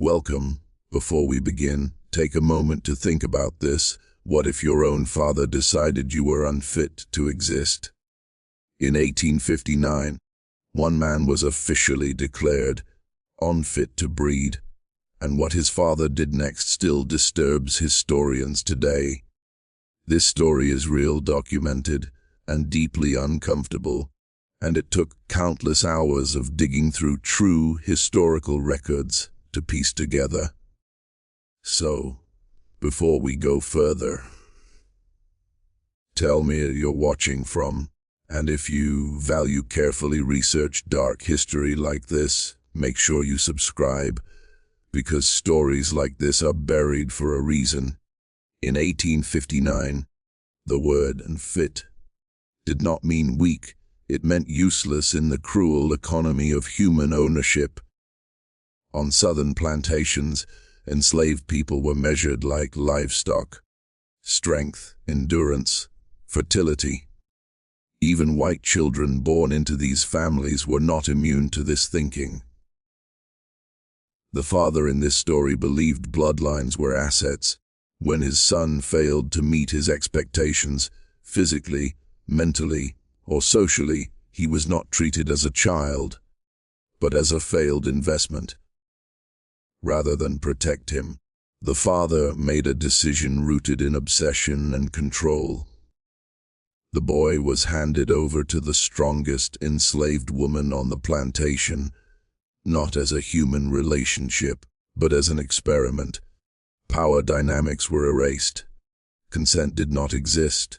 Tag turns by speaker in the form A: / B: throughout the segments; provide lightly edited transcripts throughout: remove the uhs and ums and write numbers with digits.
A: Welcome. Before we begin, take a moment to think about this. What if your own father decided you were unfit to exist? In 1859, one man was officially declared unfit to breed, and what his father did next still disturbs historians today. This story is real, documented, and deeply uncomfortable, and it took countless hours of digging through true historical records to piece together. So, before we go further, tell me where you're watching from, and if you value carefully researched dark history like this, make sure you subscribe, because stories like this are buried for a reason. In 1859, the word "unfit" did not mean weak. It meant useless in the cruel economy of human ownership. On southern plantations, enslaved people were measured like livestock: strength, endurance, fertility. Even white children born into these families were not immune to this thinking. The father in this story believed bloodlines were assets. When his son failed to meet his expectations, physically, mentally, or socially, he was not treated as a child, but as a failed investment. Rather than protect him, the father made a decision rooted in obsession and control. The boy was handed over to the strongest enslaved woman on the plantation, not as a human relationship, but as an experiment. Power dynamics were erased. Consent did not exist.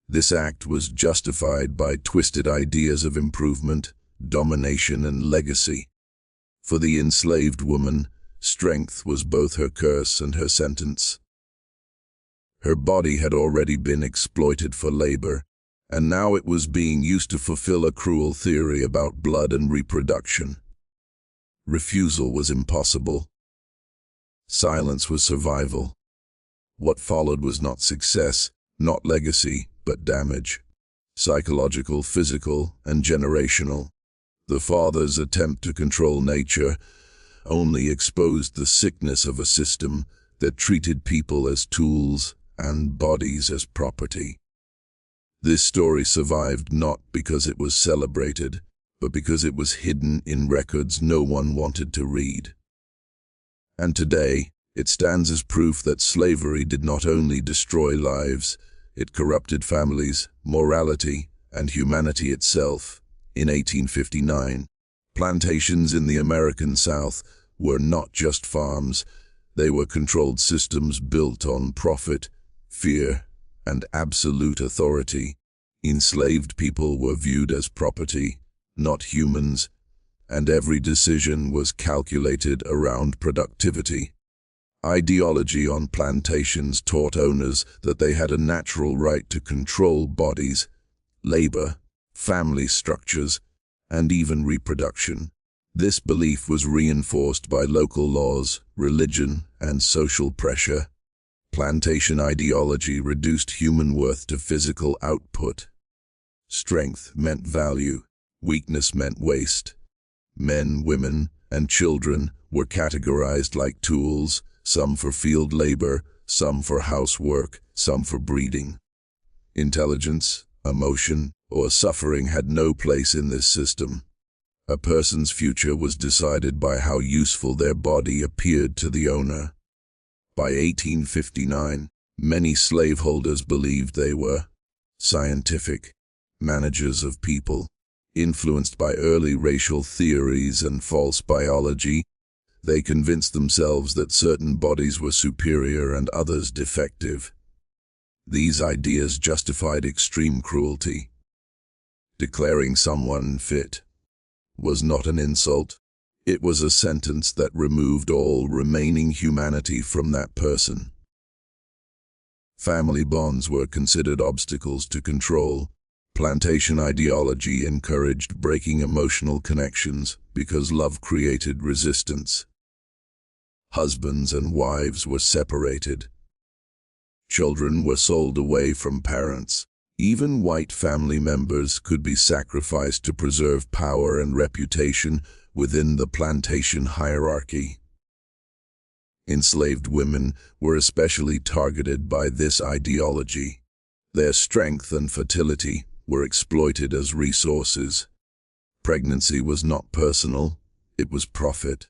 A: This act was justified by twisted ideas of improvement, domination, and legacy. For the enslaved woman, strength was both her curse and her sentence. Her body had already been exploited for labor, and now it was being used to fulfill a cruel theory about blood and reproduction. Refusal was impossible. Silence was survival. What followed was not success, not legacy, but damage. Psychological, physical, and generational. The father's attempt to control nature only exposed the sickness of a system that treated people as tools and bodies as property. This story survived not because it was celebrated, but because it was hidden in records no one wanted to read. And today, it stands as proof that slavery did not only destroy lives, it corrupted families, morality, and humanity itself. In 1859, plantations in the American South were not just farms. They were controlled systems built on profit, fear, and absolute authority. Enslaved people were viewed as property, not humans, and every decision was calculated around productivity. Ideology on plantations taught owners that they had a natural right to control bodies, labor, family structures, and even reproduction. This belief was reinforced by local laws, religion, and social pressure. Plantation ideology reduced human worth to physical output. Strength meant value, weakness meant waste. Men, women, and children were categorized like tools, some for field labor, some for housework, some for breeding. Intelligence, emotion, or suffering had no place in this system. A person's future was decided by how useful their body appeared to the owner. By 1859, many slaveholders believed they were scientific, managers of people. Influenced by early racial theories and false biology, they convinced themselves that certain bodies were superior and others defective. These ideas justified extreme cruelty. Declaring someone fit was not an insult. It was a sentence that removed all remaining humanity from that person. Family bonds were considered obstacles to control. Plantation ideology encouraged breaking emotional connections because love created resistance. Husbands and wives were separated. Children were sold away from parents. Even white family members could be sacrificed to preserve power and reputation within the plantation hierarchy. Enslaved women were especially targeted by this ideology. Their strength and fertility were exploited as resources. Pregnancy was not personal, it was profit.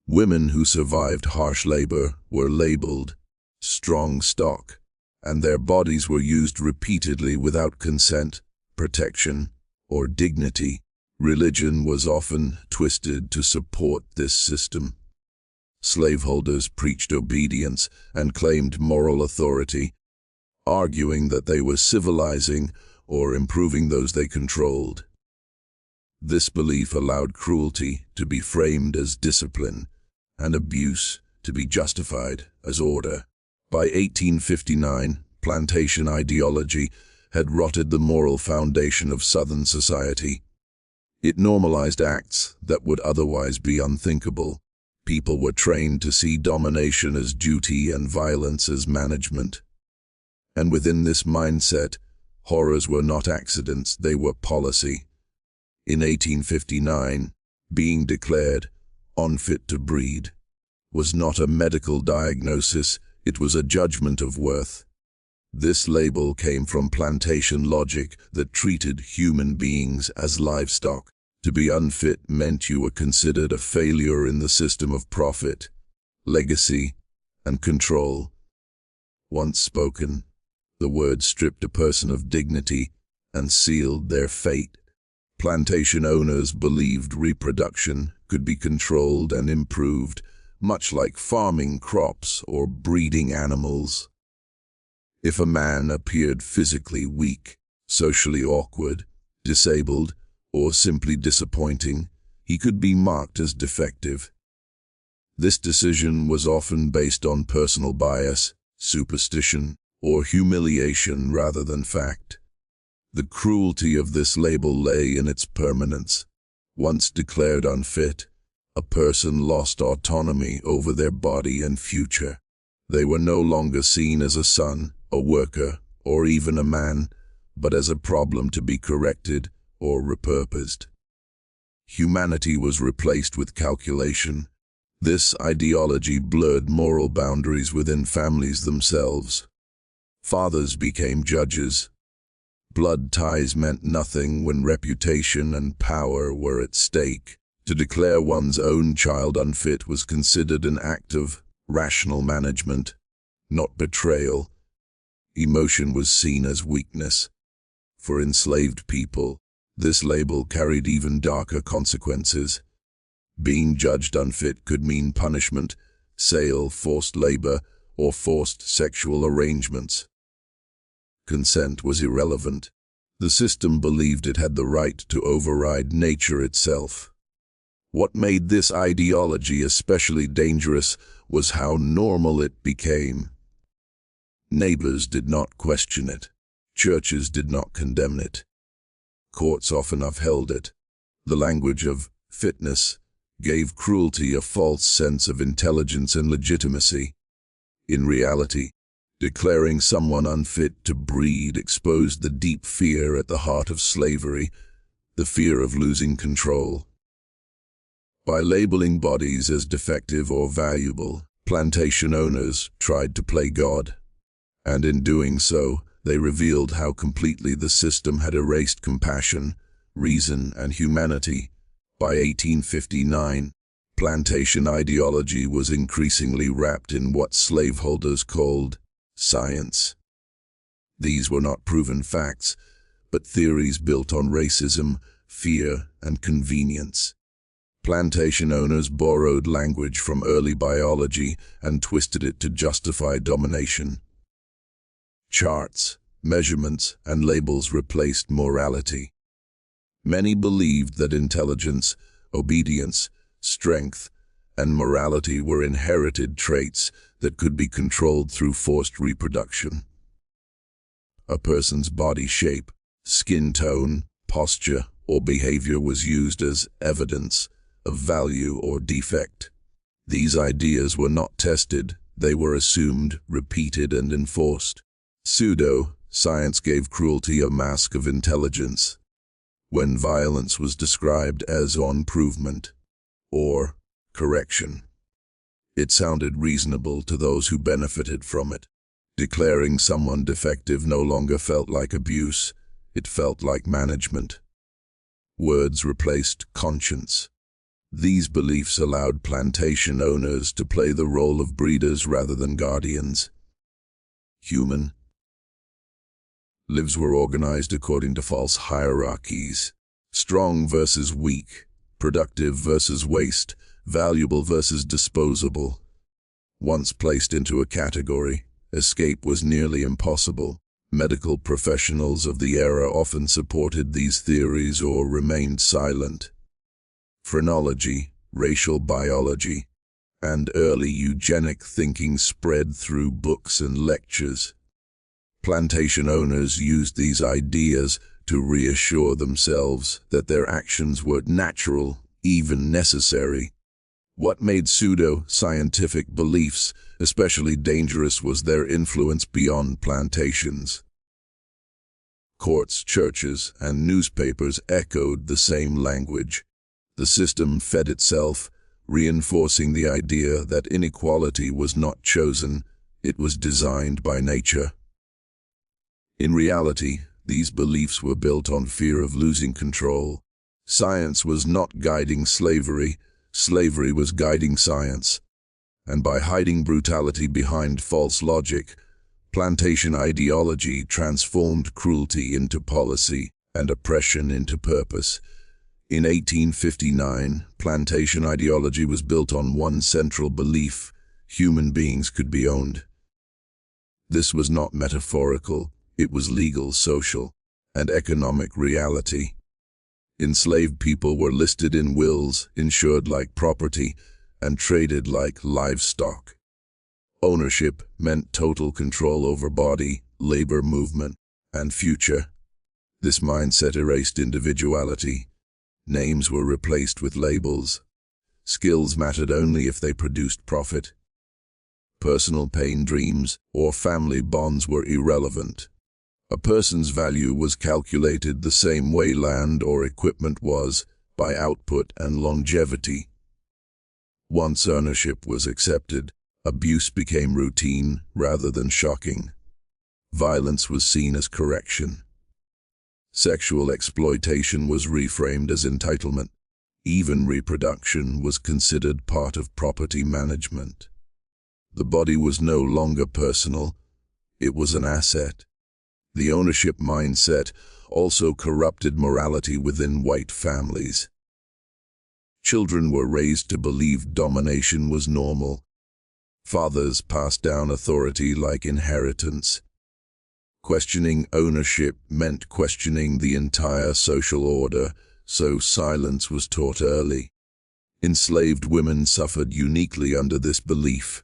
A: Women who survived harsh labor were labeled strong stock, and their bodies were used repeatedly without consent, protection, or dignity. Religion was often twisted to support this system. Slaveholders preached obedience and claimed moral authority, arguing that they were civilizing or improving those they controlled. This belief allowed cruelty to be framed as discipline and abuse to be justified as order. By 1859, plantation ideology had rotted the moral foundation of Southern society. It normalized acts that would otherwise be unthinkable. People were trained to see domination as duty and violence as management. And within this mindset, horrors were not accidents, they were policy. In 1859, being declared unfit to breed was not a medical diagnosis, it was a judgment of worth. This label came from plantation logic that treated human beings as livestock. To be unfit meant you were considered a failure in the system of profit, legacy, and control. Once spoken, the word stripped a person of dignity and sealed their fate. Plantation owners believed reproduction could be controlled and improved, much like farming crops or breeding animals. If a man appeared physically weak, socially awkward, disabled, or simply disappointing, he could be marked as defective. This decision was often based on personal bias, superstition, or humiliation rather than fact. The cruelty of this label lay in its permanence. Once declared unfit, a person lost autonomy over their body and future. They were no longer seen as a son, a worker, or even a man, but as a problem to be corrected or repurposed. Humanity was replaced with calculation. This ideology blurred moral boundaries within families themselves. Fathers became judges. Blood ties meant nothing when reputation and power were at stake. To declare one's own child unfit was considered an act of rational management, not betrayal. Emotion was seen as weakness. For enslaved people, this label carried even darker consequences. Being judged unfit could mean punishment, sale, forced labor, or forced sexual arrangements. Consent was irrelevant. The system believed it had the right to override nature itself. What made this ideology especially dangerous was how normal it became. Neighbors did not question it. Churches did not condemn it. Courts often upheld it. The language of fitness gave cruelty a false sense of intelligence and legitimacy. In reality, declaring someone unfit to breed exposed the deep fear at the heart of slavery, the fear of losing control. By labeling bodies as defective or valuable, plantation owners tried to play God, and in doing so, they revealed how completely the system had erased compassion, reason, and humanity. By 1859, plantation ideology was increasingly wrapped in what slaveholders called science. These were not proven facts, but theories built on racism, fear, and convenience. Plantation owners borrowed language from early biology and twisted it to justify domination. Charts, measurements, and labels replaced morality. Many believed that intelligence, obedience, strength, and morality were inherited traits that could be controlled through forced reproduction. A person's body shape, skin tone, posture, or behavior was used as evidence of value or defect. These ideas were not tested, they were assumed, repeated, and enforced. Pseudo-science gave cruelty a mask of intelligence. When violence was described as improvement or correction, It sounded reasonable to those who benefited from it. Declaring someone defective no longer felt like abuse, it felt like management. Words replaced conscience. These beliefs allowed plantation owners to play the role of breeders rather than guardians. Human lives were organized according to false hierarchies. Strong versus weak, productive versus waste, valuable versus disposable. Once placed into a category, escape was nearly impossible. Medical professionals of the era often supported these theories or remained silent. Phrenology, racial biology, and early eugenic thinking spread through books and lectures. Plantation owners used these ideas to reassure themselves that their actions were natural, even necessary. What made pseudo-scientific beliefs especially dangerous was their influence beyond plantations. Courts, churches, and newspapers echoed the same language. The system fed itself, reinforcing the idea that inequality was not chosen, it was designed by nature. In reality, these beliefs were built on fear of losing control. Science was not guiding slavery, slavery was guiding science. And by hiding brutality behind false logic, plantation ideology transformed cruelty into policy and oppression into purpose. In 1859, plantation ideology was built on one central belief: human beings could be owned. This was not metaphorical, it was legal, social, and economic reality. Enslaved people were listed in wills, insured like property, and traded like livestock. Ownership meant total control over body, labor movement, and future. This mindset erased individuality. Names were replaced with labels. Skills mattered only if they produced profit. Personal pain, dreams, or family bonds were irrelevant. A person's value was calculated the same way land or equipment was, by output and longevity. Once ownership was accepted, abuse became routine rather than shocking. Violence was seen as correction. Sexual exploitation was reframed as entitlement. Even reproduction was considered part of property management. The body was no longer personal, it was an asset. The ownership mindset also corrupted morality within white families. Children were raised to believe domination was normal. Fathers passed down authority like inheritance. Questioning ownership meant questioning the entire social order, so silence was taught early. Enslaved women suffered uniquely under this belief.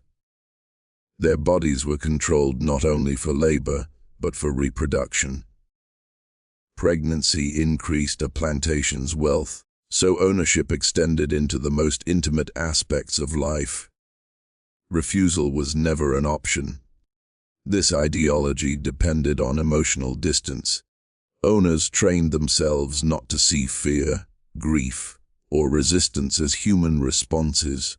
A: Their bodies were controlled not only for labor, but for reproduction. Pregnancy increased a plantation's wealth, so ownership extended into the most intimate aspects of life. Refusal was never an option. This ideology depended on emotional distance. Owners trained themselves not to see fear, grief, or resistance as human responses.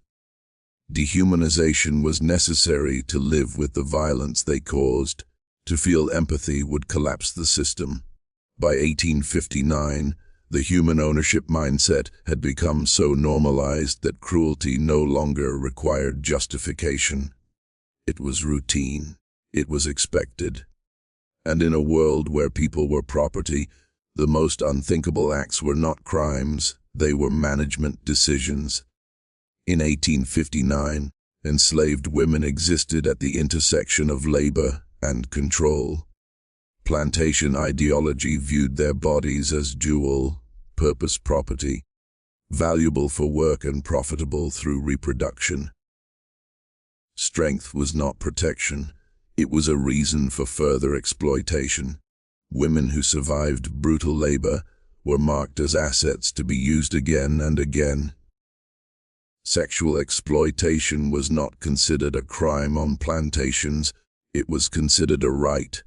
A: Dehumanization was necessary to live with the violence they caused. To feel empathy would collapse the system. By 1859, the human ownership mindset had become so normalized that cruelty no longer required justification. It was routine. It was expected. And in a world where people were property, the most unthinkable acts were not crimes, they were management decisions. In 1859, enslaved women existed at the intersection of labor and control. Plantation ideology viewed their bodies as dual, purpose property, valuable for work and profitable through reproduction. Strength was not protection. It was a reason for further exploitation. Women who survived brutal labor were marked as assets to be used again and again. Sexual exploitation was not considered a crime on plantations, it was considered a right.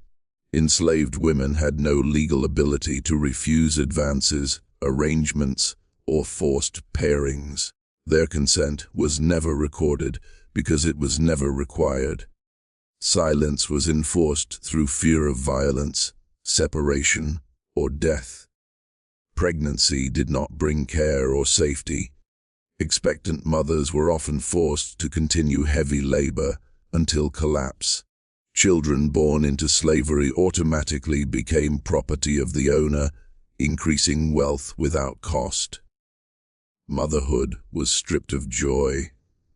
A: Enslaved women had no legal ability to refuse advances, arrangements, or forced pairings. Their consent was never recorded because it was never required. Silence was enforced through fear of violence, separation, or death. Pregnancy did not bring care or safety. Expectant mothers were often forced to continue heavy labor until collapse. Children born into slavery automatically became property of the owner, increasing wealth without cost. Motherhood was stripped of joy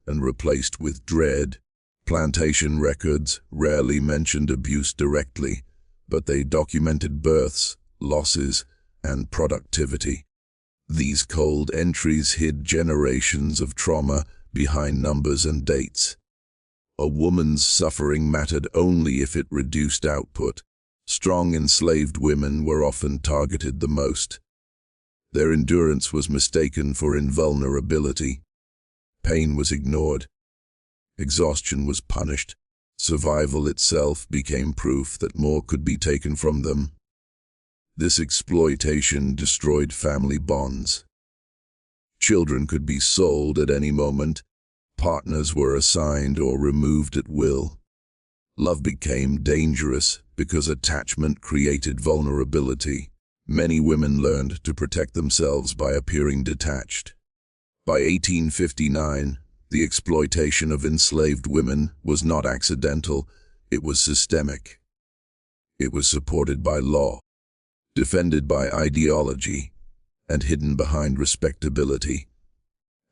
A: and replaced with dread. Plantation records rarely mentioned abuse directly, but they documented births, losses, and productivity. These cold entries hid generations of trauma behind numbers and dates. A woman's suffering mattered only if it reduced output. Strong enslaved women were often targeted the most. Their endurance was mistaken for invulnerability. Pain was ignored. Exhaustion was punished. Survival itself became proof that more could be taken from them. This exploitation destroyed family bonds. Children could be sold at any moment. Partners were assigned or removed at will. Love became dangerous because attachment created vulnerability. Many women learned to protect themselves by appearing detached. By 1859, the exploitation of enslaved women was not accidental, it was systemic. It was supported by law, defended by ideology, and hidden behind respectability.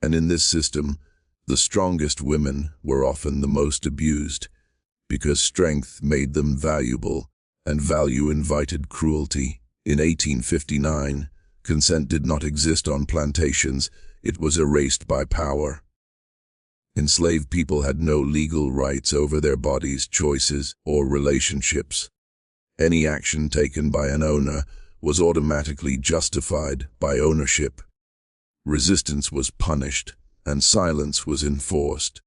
A: And in this system, the strongest women were often the most abused, because strength made them valuable, and value invited cruelty. In 1859, consent did not exist on plantations, it was erased by power. Enslaved people had no legal rights over their bodies, choices, or relationships. Any action taken by an owner was automatically justified by ownership. Resistance was punished, and silence was enforced.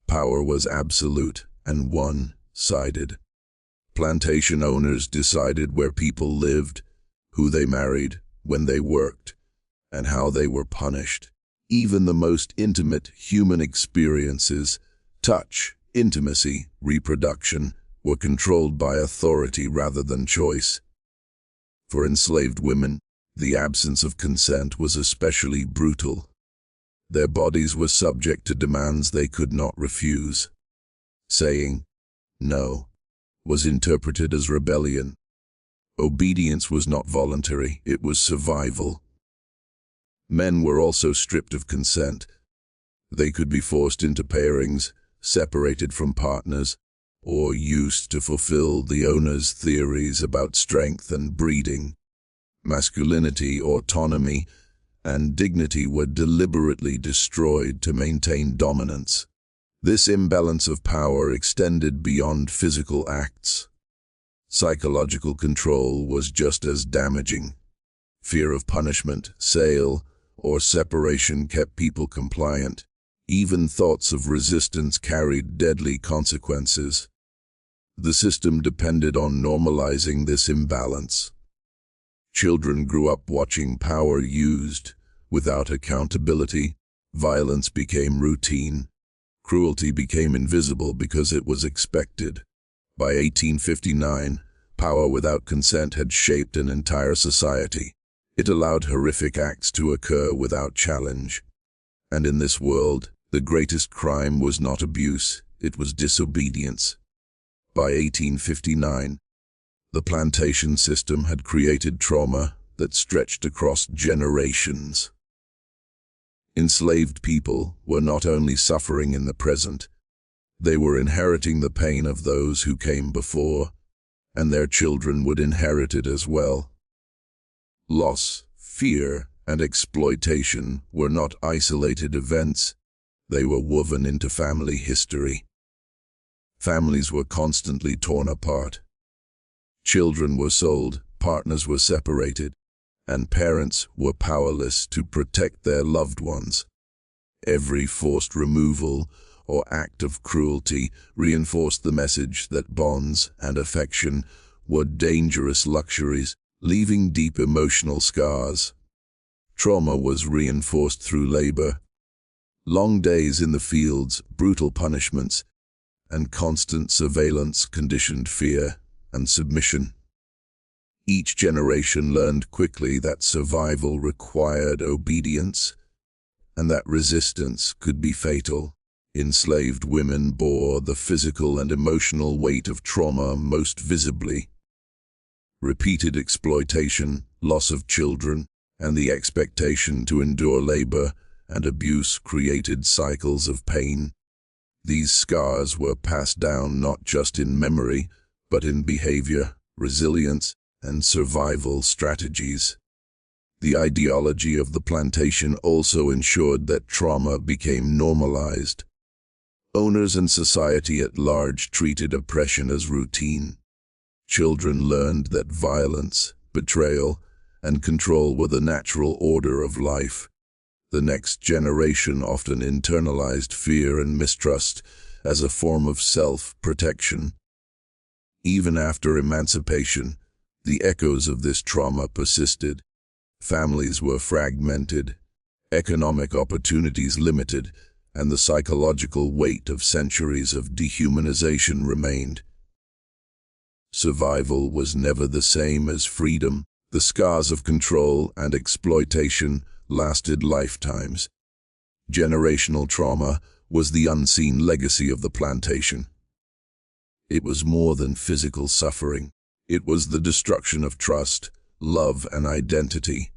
A: Power was absolute and one-sided. Plantation owners decided where people lived, who they married, when they worked, and how they were punished. Even the most intimate human experiences, touch, intimacy, reproduction, were controlled by authority rather than choice. For enslaved women, the absence of consent was especially brutal. Their bodies were subject to demands they could not refuse. Saying no was interpreted as rebellion. Obedience was not voluntary, it was survival. Men were also stripped of consent. They could be forced into pairings, separated from partners, or used to fulfill the owner's theories about strength and breeding. Masculinity, autonomy, and dignity were deliberately destroyed to maintain dominance. This imbalance of power extended beyond physical acts. Psychological control was just as damaging. Fear of punishment, sale, or separation kept people compliant. Even thoughts of resistance carried deadly consequences. The system depended on normalizing this imbalance. Children grew up watching power used. Without accountability, violence became routine. Cruelty became invisible because it was expected. By 1859, power without consent had shaped an entire society. It allowed horrific acts to occur without challenge. And in this world, the greatest crime was not abuse, it was disobedience. By 1859, the plantation system had created trauma that stretched across generations. Enslaved people were not only suffering in the present, they were inheriting the pain of those who came before, and their children would inherit it as well. Loss, fear, and exploitation were not isolated events, they were woven into family history. Families were constantly torn apart. Children were sold, partners were separated, and parents were powerless to protect their loved ones. Every forced removal or act of cruelty reinforced the message that bonds and affection were dangerous luxuries, leaving deep emotional scars. Trauma was reinforced through labor. Long days in the fields, brutal punishments, and constant surveillance conditioned fear and submission. Each generation learned quickly that survival required obedience, and that resistance could be fatal. Enslaved women bore the physical and emotional weight of trauma most visibly. Repeated exploitation, loss of children, and the expectation to endure labor and abuse created cycles of pain. These scars were passed down not just in memory, but in behavior, resilience, and survival strategies. The ideology of the plantation also ensured that trauma became normalized. Owners and society at large treated oppression as routine. Children learned that violence, betrayal, and control were the natural order of life. The next generation often internalized fear and mistrust as a form of self-protection. Even after emancipation, the echoes of this trauma persisted. Families were fragmented, economic opportunities limited, and the psychological weight of centuries of dehumanization remained. Survival was never the same as freedom. The scars of control and exploitation lasted lifetimes. Generational trauma was the unseen legacy of the plantation. It was more than physical suffering. It was the destruction of trust, love, and identity.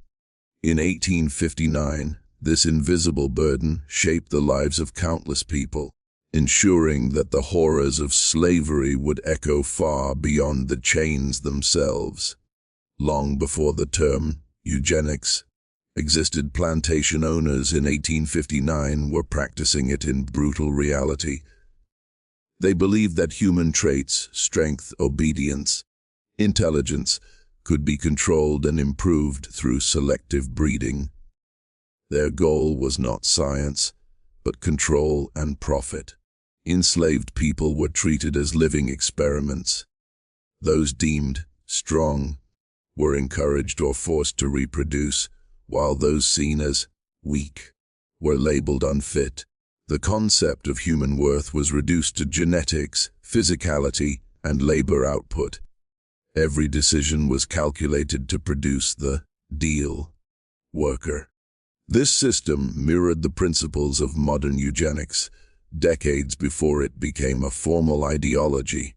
A: In 1859, this invisible burden shaped the lives of countless people, ensuring that the horrors of slavery would echo far beyond the chains themselves. Long before the term eugenics existed, plantation owners in 1859 were practicing it in brutal reality. They believed that human traits, strength, obedience, intelligence, could be controlled and improved through selective breeding. Their goal was not science, but control and profit. Enslaved people were treated as living experiments. Those deemed strong were encouraged or forced to reproduce, while those seen as weak were labeled unfit. The concept of human worth was reduced to genetics, physicality, and labor output. Every decision was calculated to produce the ideal worker. This system mirrored the principles of modern eugenics, decades before it became a formal ideology.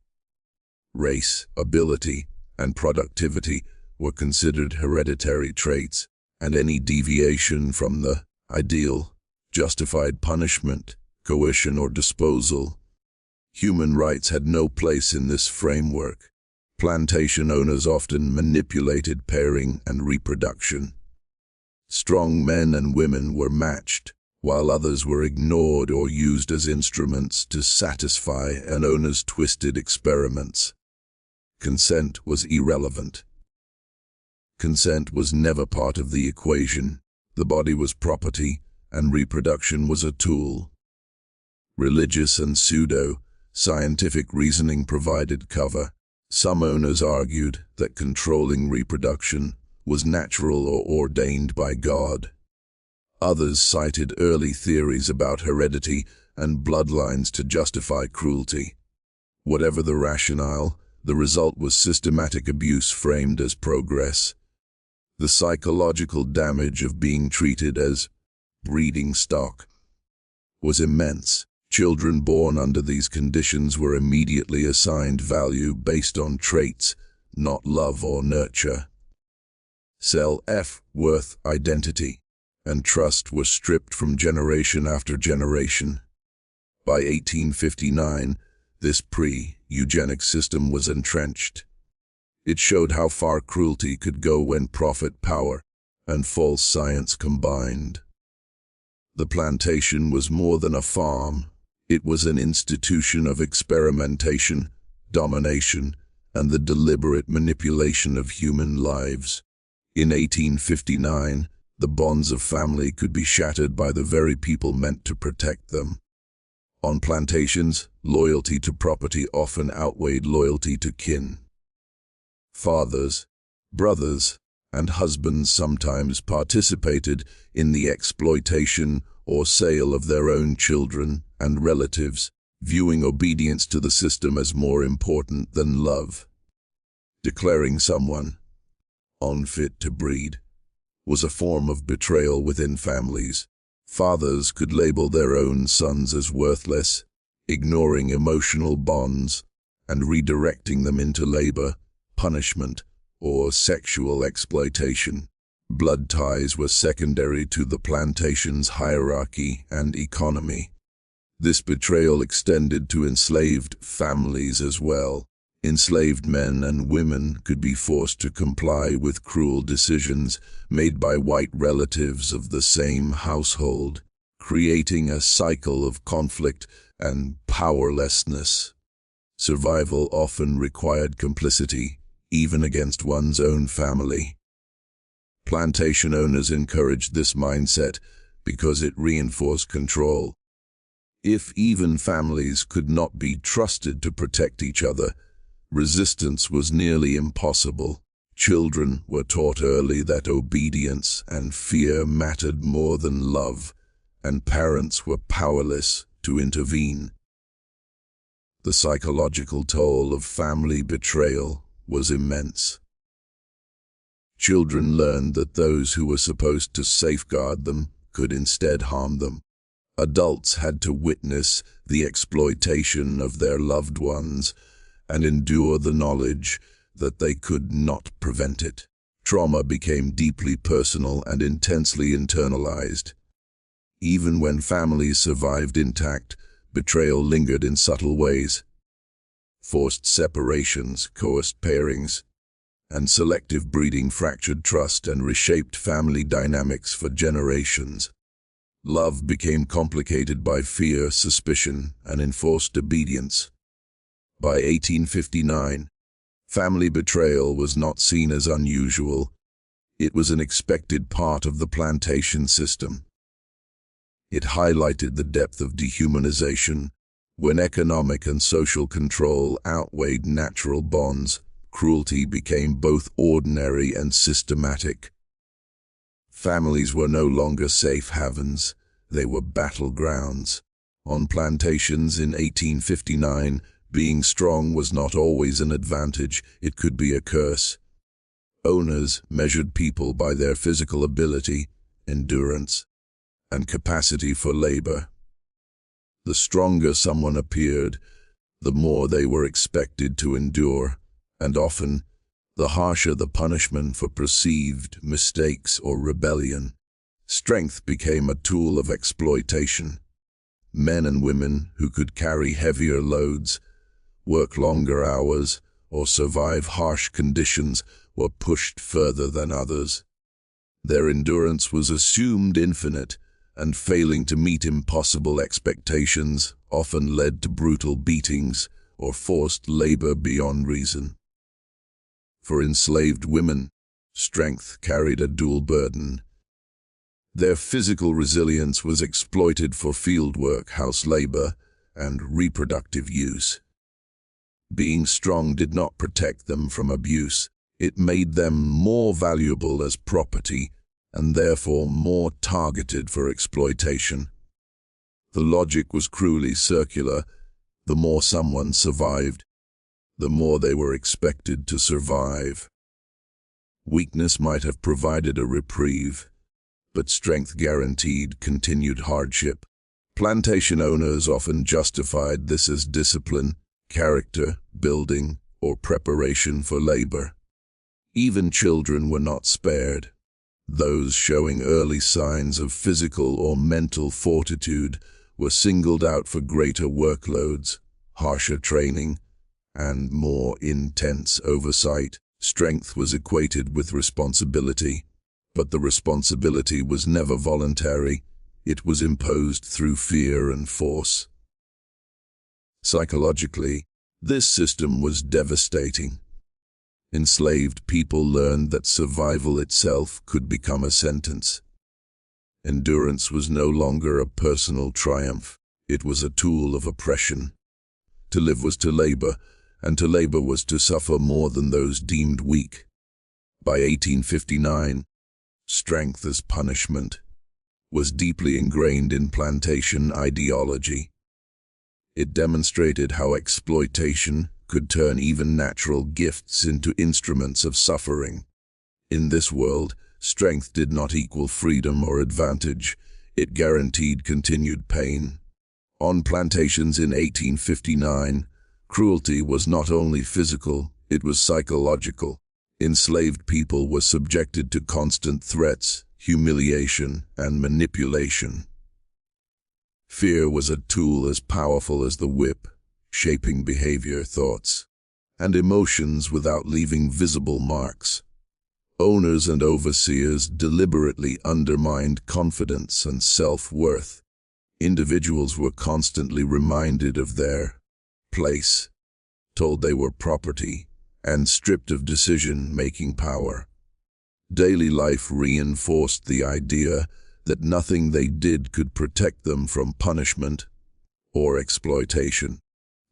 A: Race, ability, and productivity were considered hereditary traits, and any deviation from the ideal justified punishment, coercion, or disposal. Human rights had no place in this framework. Plantation owners often manipulated pairing and reproduction. Strong men and women were matched, while others were ignored or used as instruments to satisfy an owner's twisted experiments. Consent was irrelevant. Consent was never part of the equation. The body was property, and reproduction was a tool. Religious and pseudo-scientific reasoning provided cover. Some owners argued that controlling reproduction was natural or ordained by God. Others cited early theories about heredity and bloodlines to justify cruelty. Whatever the rationale, the result was systematic abuse framed as progress. The psychological damage of being treated as breeding stock was immense. Children born under these conditions were immediately assigned value based on traits, not love or nurture. Self-worth, identity, and trust were stripped from generation after generation. By 1859, this pre-eugenic system was entrenched. It showed how far cruelty could go when profit, power, and false science combined. The plantation was more than a farm. It was an institution of experimentation, domination, and the deliberate manipulation of human lives. In 1859, the bonds of family could be shattered by the very people meant to protect them. On plantations, loyalty to property often outweighed loyalty to kin. Fathers, brothers, and husbands sometimes participated in the exploitation or sale of their own children and relatives, viewing obedience to the system as more important than love. Declaring someone unfit to breed was a form of betrayal within families. Fathers could label their own sons as worthless, ignoring emotional bonds and redirecting them into labor, punishment, or sexual exploitation. Blood ties were secondary to the plantation's hierarchy and economy. This betrayal extended to enslaved families as well. Enslaved men and women could be forced to comply with cruel decisions made by white relatives of the same household, creating a cycle of conflict and powerlessness. Survival often required complicity, even against one's own family. Plantation owners encouraged this mindset because it reinforced control. If even families could not be trusted to protect each other, resistance was nearly impossible. Children were taught early that obedience and fear mattered more than love, and parents were powerless to intervene. The psychological toll of family betrayal was immense. Children learned that those who were supposed to safeguard them could instead harm them. Adults had to witness the exploitation of their loved ones and endure the knowledge that they could not prevent it. Trauma became deeply personal and intensely internalized. Even when families survived intact, betrayal lingered in subtle ways. Forced separations, coerced pairings, and selective breeding fractured trust and reshaped family dynamics for generations. Love became complicated by fear, suspicion, and enforced obedience. By 1859, family betrayal was not seen as unusual. It was an expected part of the plantation system. It highlighted the depth of dehumanization. When economic and social control outweighed natural bonds, cruelty became both ordinary and systematic. Families were no longer safe havens, they were battlegrounds. On plantations in 1859, being strong was not always an advantage, it could be a curse. Owners measured people by their physical ability, endurance, and capacity for labor. The stronger someone appeared, the more they were expected to endure, and often, the harsher the punishment for perceived mistakes or rebellion. Strength became a tool of exploitation. Men and women who could carry heavier loads, work longer hours, or survive harsh conditions were pushed further than others. Their endurance was assumed infinite, and failing to meet impossible expectations often led to brutal beatings or forced labor beyond reason. For enslaved women, strength carried a dual burden. Their physical resilience was exploited for field work, house labor, and reproductive use. Being strong did not protect them from abuse. It made them more valuable as property and therefore more targeted for exploitation. The logic was cruelly circular. The more someone survived, the more they were expected to survive. Weakness might have provided a reprieve, but strength guaranteed continued hardship. Plantation owners often justified this as discipline, character building, or preparation for labor. Even children were not spared. Those showing early signs of physical or mental fortitude were singled out for greater workloads, harsher training, and more intense oversight. Strength was equated with responsibility, but the responsibility was never voluntary. It was imposed through fear and force. Psychologically, this system was devastating. Enslaved people learned that survival itself could become a sentence. Endurance was no longer a personal triumph. It was a tool of oppression. To live was to labor, and to labor was to suffer more than those deemed weak. By 1859, strength as punishment was deeply ingrained in plantation ideology. It demonstrated how exploitation could turn even natural gifts into instruments of suffering. In this world, strength did not equal freedom or advantage. It guaranteed continued pain. On plantations in 1859, cruelty was not only physical, it was psychological. Enslaved people were subjected to constant threats, humiliation, and manipulation. Fear was a tool as powerful as the whip, shaping behavior, thoughts, and emotions without leaving visible marks. Owners and overseers deliberately undermined confidence and self-worth. Individuals were constantly reminded of their place, told they were property, and stripped of decision-making power. Daily life reinforced the idea that nothing they did could protect them from punishment or exploitation.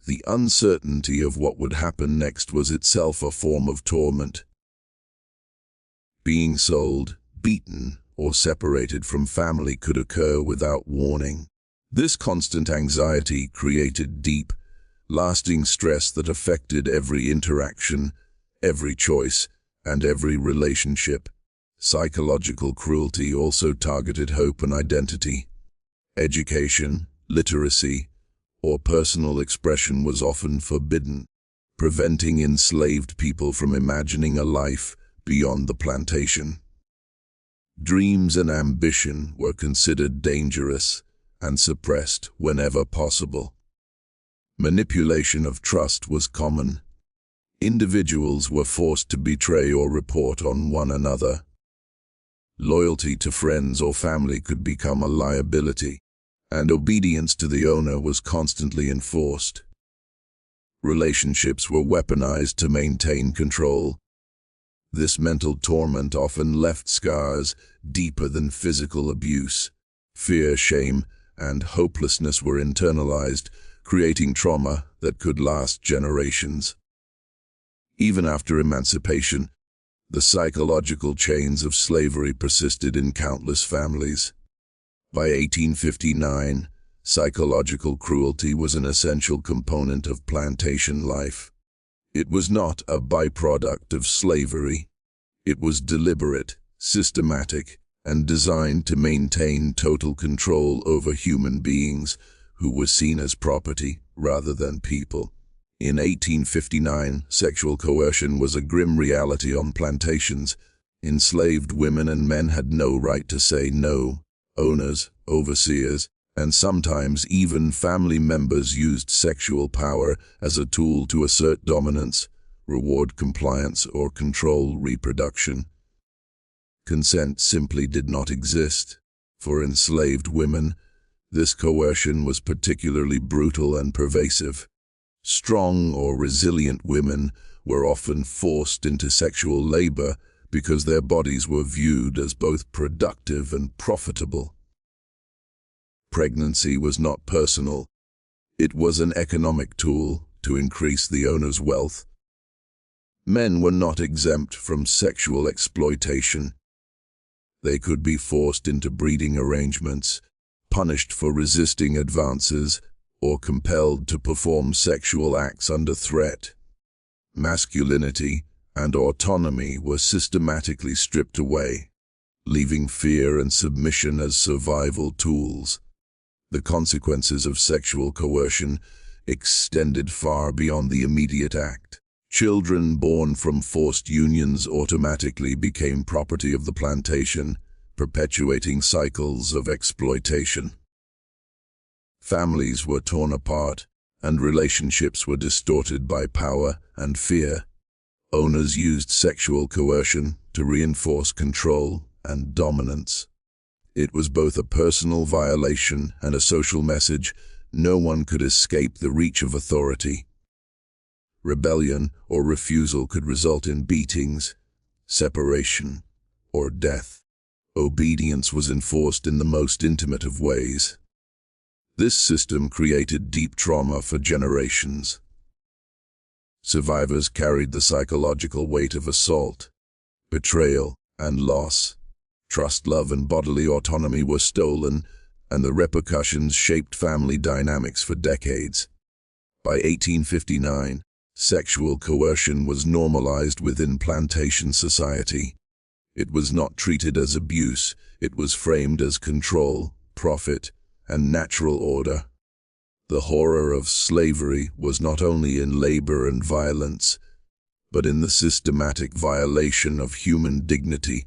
A: The uncertainty of what would happen next was itself a form of torment. Being sold, beaten, or separated from family could occur without warning. This constant anxiety created deep, lasting stress that affected every interaction, every choice, and every relationship. Psychological cruelty also targeted hope and identity. Education, literacy, or personal expression was often forbidden, preventing enslaved people from imagining a life beyond the plantation. Dreams and ambition were considered dangerous and suppressed whenever possible. Manipulation of trust was common. Individuals were forced to betray or report on one another. Loyalty to friends or family could become a liability, and obedience to the owner was constantly enforced. Relationships were weaponized to maintain control. This mental torment often left scars deeper than physical abuse. Fear, shame, and hopelessness were internalized, creating trauma that could last generations. Even after emancipation, the psychological chains of slavery persisted in countless families. By 1859, psychological cruelty was an essential component of plantation life. It was not a byproduct of slavery. It was deliberate, systematic, and designed to maintain total control over human beings who were seen as property rather than people. In 1859, sexual coercion was a grim reality on plantations. Enslaved women and men had no right to say no. Owners, overseers, and sometimes even family members used sexual power as a tool to assert dominance, reward compliance, or control reproduction. Consent simply did not exist. For enslaved women, this coercion was particularly brutal and pervasive. Strong or resilient women were often forced into sexual labor because their bodies were viewed as both productive and profitable. Pregnancy was not personal. It was an economic tool to increase the owner's wealth. Men were not exempt from sexual exploitation. They could be forced into breeding arrangements, punished for resisting advances, or compelled to perform sexual acts under threat. Masculinity and autonomy were systematically stripped away, leaving fear and submission as survival tools. The consequences of sexual coercion extended far beyond the immediate act. Children born from forced unions automatically became property of the plantation, perpetuating cycles of exploitation. Families were torn apart, and relationships were distorted by power and fear. Owners used sexual coercion to reinforce control and dominance. It was both a personal violation and a social message. No one could escape the reach of authority. Rebellion or refusal could result in beatings, separation, or death. Obedience was enforced in the most intimate of ways. This system created deep trauma for generations. Survivors carried the psychological weight of assault, betrayal, and loss. Trust, love, and bodily autonomy were stolen, and the repercussions shaped family dynamics for decades. By 1859, sexual coercion was normalized within plantation society. It was not treated as abuse, it was framed as control, profit, and natural order. The horror of slavery was not only in labor and violence, but in the systematic violation of human dignity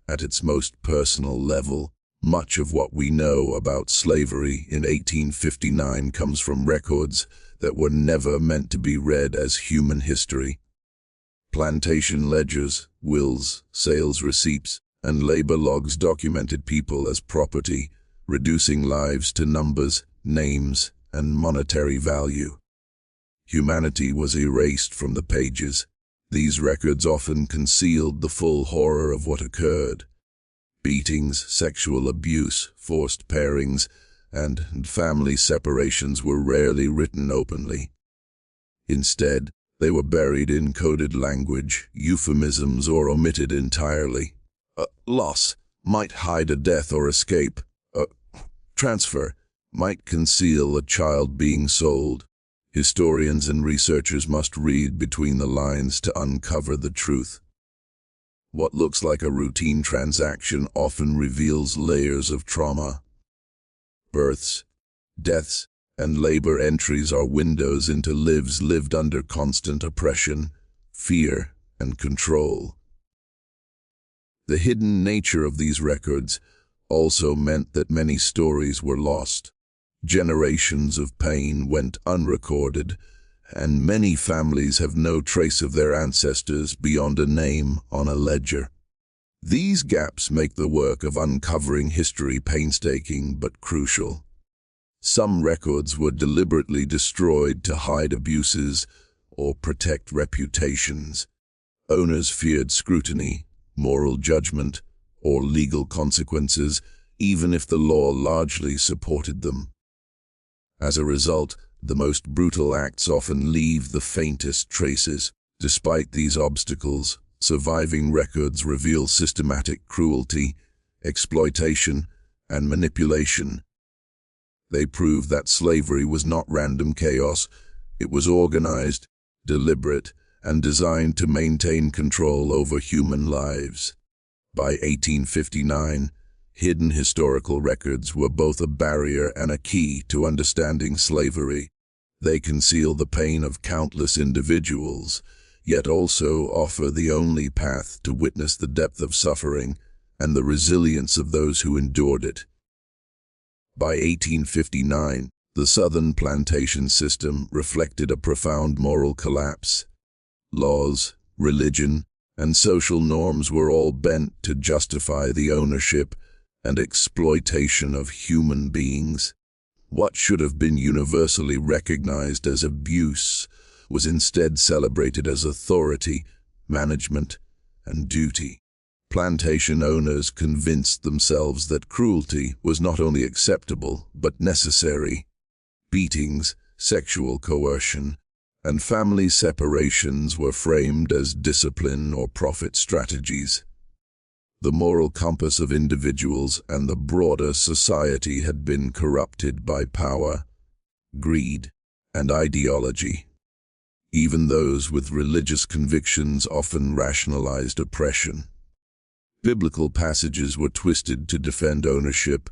A: at its most personal level. Much of what we know about slavery in 1859 comes from records that were never meant to be read as human history. Plantation ledgers, wills, sales receipts, and labor logs documented people as property, reducing lives to numbers, names, and monetary value. Humanity was erased from the pages. These records often concealed the full horror of what occurred. Beatings, sexual abuse, forced pairings, and family separations were rarely written openly. Instead, they were buried in coded language, euphemisms, or omitted entirely. Loss might hide a death or escape. Transfer might conceal a child being sold. Historians and researchers must read between the lines to uncover the truth. What looks like a routine transaction often reveals layers of trauma. Births, deaths, and labor entries are windows into lives lived under constant oppression, fear, and control. The hidden nature of these records also meant that many stories were lost. Generations of pain went unrecorded, and many families have no trace of their ancestors beyond a name on a ledger. These gaps make the work of uncovering history painstaking but crucial. Some records were deliberately destroyed to hide abuses or protect reputations. Owners feared scrutiny, moral judgment, or legal consequences, even if the law largely supported them. As a result, the most brutal acts often leave the faintest traces. Despite these obstacles, surviving records reveal systematic cruelty, exploitation, and manipulation. They prove that slavery was not random chaos. It was organized, deliberate, and designed to maintain control over human lives. By 1859, hidden historical records were both a barrier and a key to understanding slavery. They conceal the pain of countless individuals, yet also offer the only path to witness the depth of suffering and the resilience of those who endured it. By 1859, the Southern plantation system reflected a profound moral collapse. Laws, religion, and social norms were all bent to justify the ownership and exploitation of human beings. What should have been universally recognized as abuse was instead celebrated as authority, management, and duty. Plantation owners convinced themselves that cruelty was not only acceptable but necessary. Beatings, sexual coercion, and family separations were framed as discipline or profit strategies. The moral compass of individuals and the broader society had been corrupted by power, greed, and ideology. Even those with religious convictions often rationalized oppression. Biblical passages were twisted to defend ownership,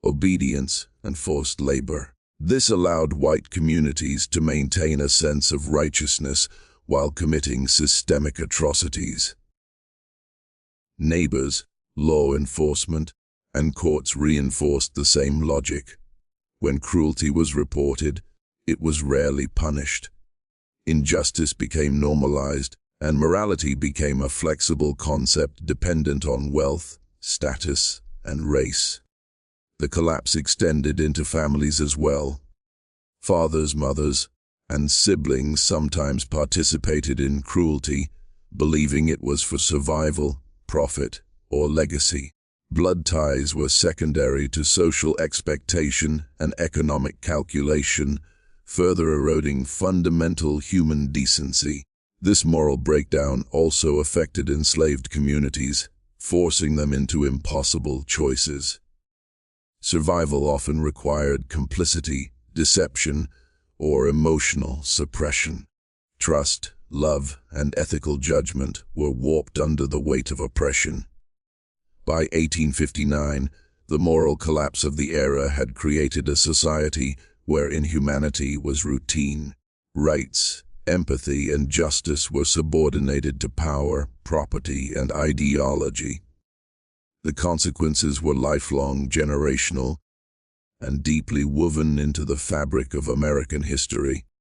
A: obedience, and forced labor. This allowed white communities to maintain a sense of righteousness while committing systemic atrocities. Neighbors, law enforcement, and courts reinforced the same logic. When cruelty was reported, it was rarely punished. Injustice became normalized, and morality became a flexible concept dependent on wealth, status, and race. The collapse extended into families as well. Fathers, mothers, and siblings sometimes participated in cruelty, believing it was for survival, profit, or legacy. Blood ties were secondary to social expectation and economic calculation, further eroding fundamental human decency. This moral breakdown also affected enslaved communities. forcing them into impossible choices. Survival often required complicity, deception, or emotional suppression. Trust, love, and ethical judgment were warped under the weight of oppression. By 1859, the moral collapse of the era had created a society where inhumanity was routine. Rights, empathy, and justice were subordinated to power, property, and ideology. The consequences were lifelong, generational, and deeply woven into the fabric of American history.